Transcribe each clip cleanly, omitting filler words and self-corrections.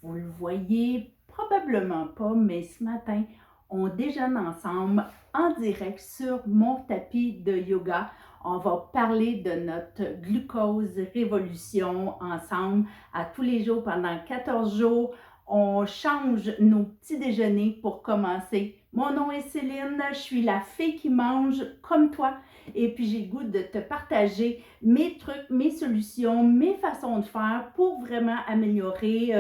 Vous le voyez probablement pas, mais ce matin, on déjeune ensemble en direct sur mon tapis de yoga. On va parler de notre glucose révolution ensemble à tous les jours pendant 14 jours. On change nos petits déjeuners pour commencer. Mon nom est Céline, je suis la fille qui mange comme toi et puis j'ai le goût de te partager mes trucs, mes solutions, mes façons de faire pour vraiment améliorer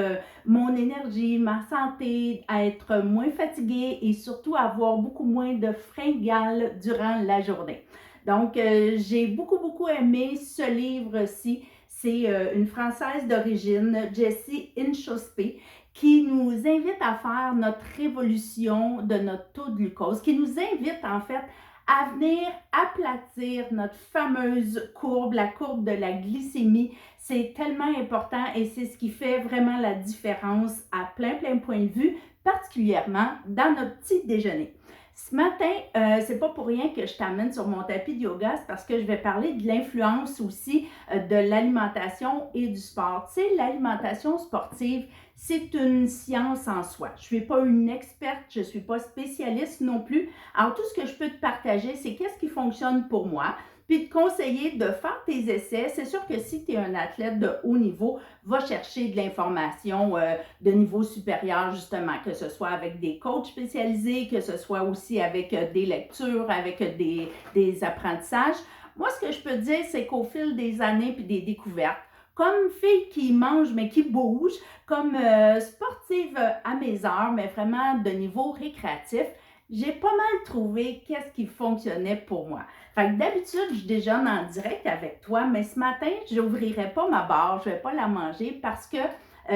mon énergie, ma santé, à être moins fatiguée et surtout avoir beaucoup moins de fringales durant la journée. Donc, j'ai beaucoup aimé ce livre-ci. C'est une Française d'origine, Jessie Inchauspé, qui nous invite à faire notre révolution de notre taux de glucose, qui nous invite en fait à venir aplatir notre fameuse courbe, la courbe de la glycémie. C'est tellement important et c'est ce qui fait vraiment la différence à plein points de vue, particulièrement dans notre petit déjeuner. Ce matin, c'est pas pour rien que je t'amène sur mon tapis de yoga, c'est parce que je vais parler de l'influence aussi de l'alimentation et du sport. Tu sais, l'alimentation sportive, c'est une science en soi. Je ne suis pas une experte, je ne suis pas spécialiste non plus. Alors, tout ce que je peux te partager, c'est qu'est-ce qui fonctionne pour moi, puis te conseiller de faire tes essais. C'est sûr que si tu es un athlète de haut niveau, va chercher de l'information de niveau supérieur, justement, que ce soit avec des coachs spécialisés, que ce soit aussi avec des lectures, avec des apprentissages. Moi, ce que je peux te dire, c'est qu'au fil des années puis des découvertes, comme fille qui mange mais qui bouge, comme sportive à mes heures, mais vraiment de niveau récréatif, j'ai pas mal trouvé qu'est-ce qui fonctionnait pour moi. Fait que d'habitude, je déjeune en direct avec toi, mais ce matin, je n'ouvrirai pas ma barre, je ne vais pas la manger parce que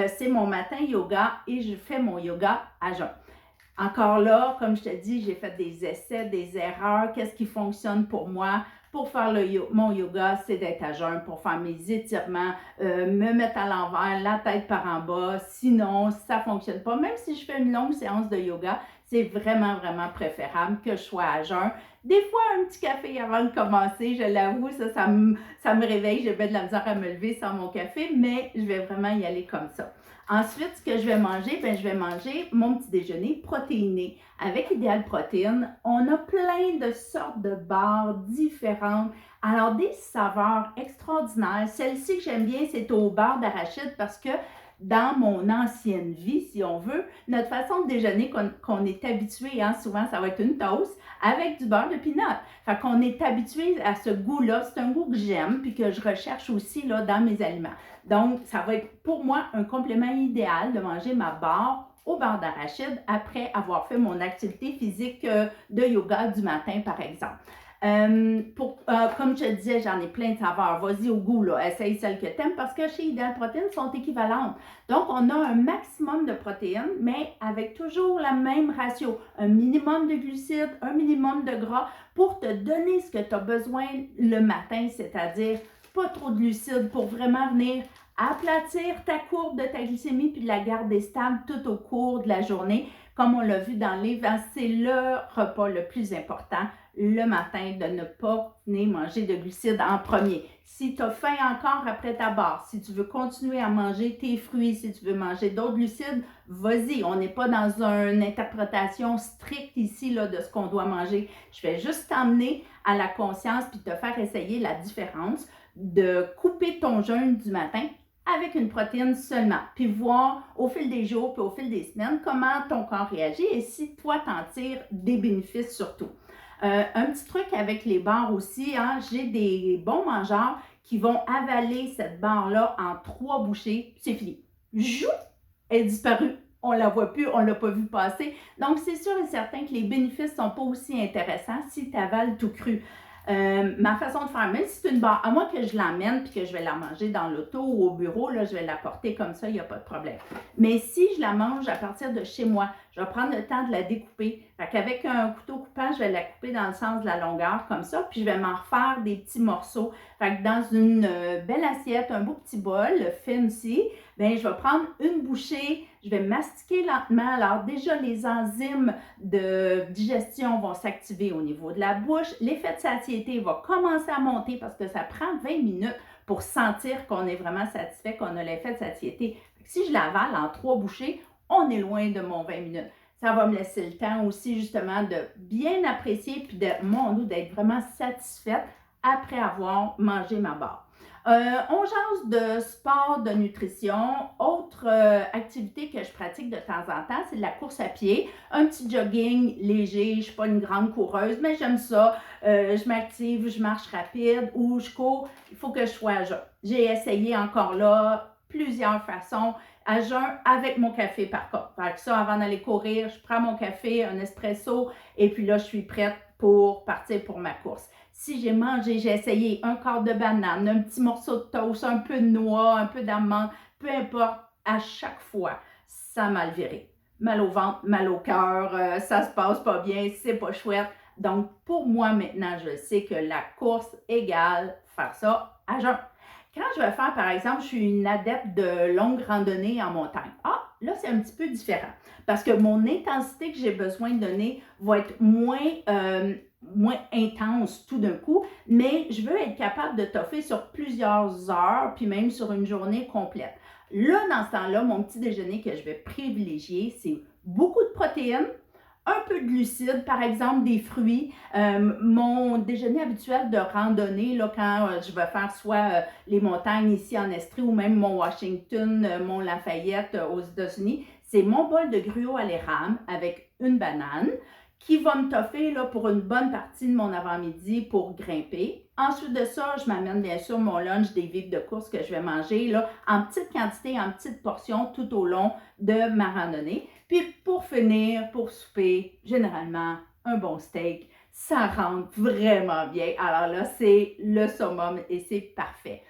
c'est mon matin yoga et je fais mon yoga à jeun. Encore là, comme je te dis, j'ai fait des essais, des erreurs. Qu'est-ce qui fonctionne pour moi? Pour faire mon yoga, c'est d'être à jeun, pour faire mes étirements, me mettre à l'envers, la tête par en bas. Sinon, ça ne fonctionne pas. Même si je fais une longue séance de yoga, c'est vraiment préférable que je sois à jeun. Des fois, un petit café avant de commencer, je l'avoue, ça me réveille. J'ai bien de la misère à me lever sans mon café, mais je vais vraiment y aller comme ça. Ensuite, ce que je vais manger, je vais manger mon petit déjeuner protéiné avec Idéal Protéine. On a plein de sortes de barres différentes. Alors, des saveurs extraordinaires. Celle-ci que j'aime bien, c'est au beurre d'arachide parce que dans mon ancienne vie, si on veut, notre façon de déjeuner qu'on est habitué, hein, souvent ça va être une toast avec du beurre de pinot. Fait qu'on est habitué à ce goût-là. C'est un goût que j'aime puis que je recherche aussi là, dans mes aliments. Donc, ça va être pour moi un complément idéal de manger ma barre au beurre d'arachide après avoir fait mon activité physique de yoga du matin, par exemple. Comme je te disais, j'en ai plein de saveurs. Vas-y au goût, là. Essaye celle que tu aimes parce que chez Ideal Protéines, sont équivalentes. Donc, on a un maximum de protéines, mais avec toujours la même ratio. Un minimum de glucides, un minimum de gras pour te donner ce que tu as besoin le matin, c'est-à-dire pas trop de glucides pour vraiment venir aplatir ta courbe de ta glycémie puis de la garder stable tout au cours de la journée. Comme on l'a vu dans le livre, c'est le repas le plus important le matin, de ne pas venir manger de glucides en premier. Si tu as faim encore après ta barre, si tu veux continuer à manger tes fruits, si tu veux manger d'autres glucides, vas-y. On n'est pas dans une interprétation stricte ici là, de ce qu'on doit manger. Je vais juste t'emmener à la conscience puis te faire essayer la différence de couper ton jeûne du matin avec une protéine seulement, puis voir au fil des jours, puis au fil des semaines, comment ton corps réagit et si toi, t'en tires des bénéfices surtout. Un petit truc avec les barres aussi, hein, j'ai des bons mangeurs qui vont avaler cette barre-là en 3 bouchées, c'est fini. Jou! Elle est disparue. On ne la voit plus, on ne l'a pas vu passer. Donc, c'est sûr et certain que les bénéfices ne sont pas aussi intéressants si tu avales tout cru. Ma façon de faire, même si c'est une barre, à moins que je l'emmène puis que je vais la manger dans l'auto ou au bureau, là, je vais la porter comme ça, il n'y a pas de problème. Mais si je la mange à partir de chez moi, je vais prendre le temps de la découper. Fait qu'avec un couteau coupant, je vais la couper dans le sens de la longueur comme ça, puis je vais m'en refaire des petits morceaux. Fait que dans une belle assiette, un beau petit bol, fancy, bien, je vais prendre une bouchée, je vais mastiquer lentement. Alors déjà, les enzymes de digestion vont s'activer au niveau de la bouche. L'effet de satiété va commencer à monter parce que ça prend 20 minutes pour sentir qu'on est vraiment satisfait, qu'on a l'effet de satiété. Si je l'avale en 3 bouchées, on est loin de mon 20 minutes. Ça va me laisser le temps aussi justement de bien apprécier puis de mon Dieu, d'être vraiment satisfaite après avoir mangé ma barre. On jase de sport, de nutrition. Autre activité que je pratique de temps en temps, c'est de la course à pied. Un petit jogging léger. Je ne suis pas une grande coureuse, mais j'aime ça. Je m'active, je marche rapide ou je cours. Il faut que je sois à jeun. J'ai essayé encore là plusieurs façons à jeun avec mon café par contre. Fait que ça, avant d'aller courir, je prends mon café, un espresso et puis là, je suis prête pour partir pour ma course. Si j'ai mangé, j'ai essayé un quart de banane, un petit morceau de toast, un peu de noix, un peu d'amande, peu importe, à chaque fois, ça m'a viré. Mal au ventre, mal au cœur, ça se passe pas bien, c'est pas chouette. Donc, pour moi, maintenant, je sais que la course égale faire ça à jeun. Quand je vais faire, par exemple, je suis une adepte de longue randonnée en montagne. Ah, là, c'est un petit peu différent parce que mon intensité que j'ai besoin de donner va être moins intense tout d'un coup, mais je veux être capable de toffer sur plusieurs heures, puis même sur une journée complète. Là, dans ce temps-là, mon petit déjeuner que je vais privilégier, c'est beaucoup de protéines, un peu de glucides, par exemple des fruits. Mon déjeuner habituel de randonnée, là, quand je vais faire soit les montagnes ici en Estrie ou même Mont Washington, Mont Lafayette aux États-Unis, c'est mon bol de gruau à l'érable avec une banane qui va me toffer là, pour une bonne partie de mon avant-midi pour grimper. Ensuite de ça, je m'amène bien sûr mon lunch des vivres de course que je vais manger là, en petite quantité, en petites portions tout au long de ma randonnée. Puis pour finir, pour souper, généralement, un bon steak, ça rentre vraiment bien. Alors là, c'est le summum et c'est parfait.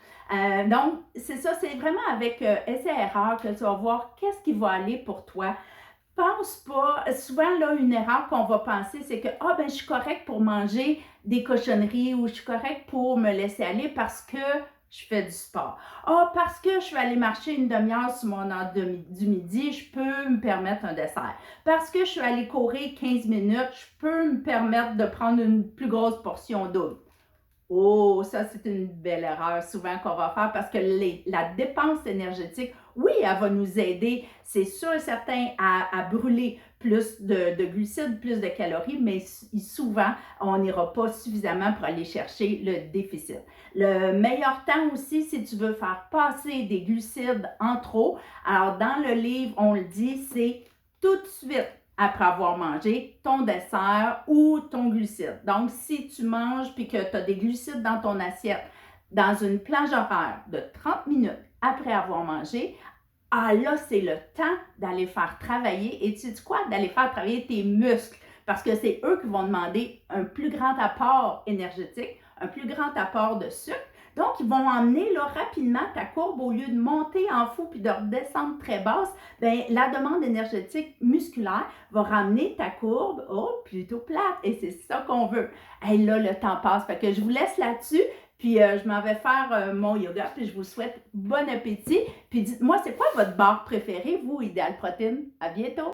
Donc, c'est ça, c'est vraiment avec essai-erreur que tu vas voir qu'est-ce qui va aller pour toi. Pense pas, souvent là, une erreur qu'on va penser, c'est que ben, je suis correcte pour manger des cochonneries ou je suis correcte pour me laisser aller parce que je fais du sport. Parce que je vais aller marcher une demi-heure sur mon heure du midi, je peux me permettre un dessert. Parce que je suis allée courir 15 minutes, je peux me permettre de prendre une plus grosse portion d'eau. Oh, ça, c'est une belle erreur souvent qu'on va faire parce que la dépense énergétique, oui, elle va nous aider, c'est sûr et certain, à brûler plus de glucides, plus de calories, mais souvent, on n'ira pas suffisamment pour aller chercher le déficit. Le meilleur temps aussi, si tu veux faire passer des glucides en trop, alors dans le livre, on le dit, c'est tout de suite après avoir mangé ton dessert ou ton glucide. Donc, si tu manges puis que tu as des glucides dans ton assiette dans une plage horaire de 30 minutes après avoir mangé, là, c'est le temps d'aller faire travailler, et tu sais quoi? D'aller faire travailler tes muscles parce que c'est eux qui vont demander un plus grand apport énergétique, un plus grand apport de sucre. Donc, ils vont emmener là, rapidement ta courbe au lieu de monter en fou puis de redescendre très basse. Bien, la demande énergétique musculaire va ramener ta courbe plutôt plate. Et c'est ça qu'on veut. Et là, le temps passe. Fait que je vous laisse là-dessus. Puis, je m'en vais faire mon yoga. Puis, je vous souhaite bon appétit. Puis, dites-moi, c'est quoi votre barre préférée, vous, Idéal Protéine? À bientôt!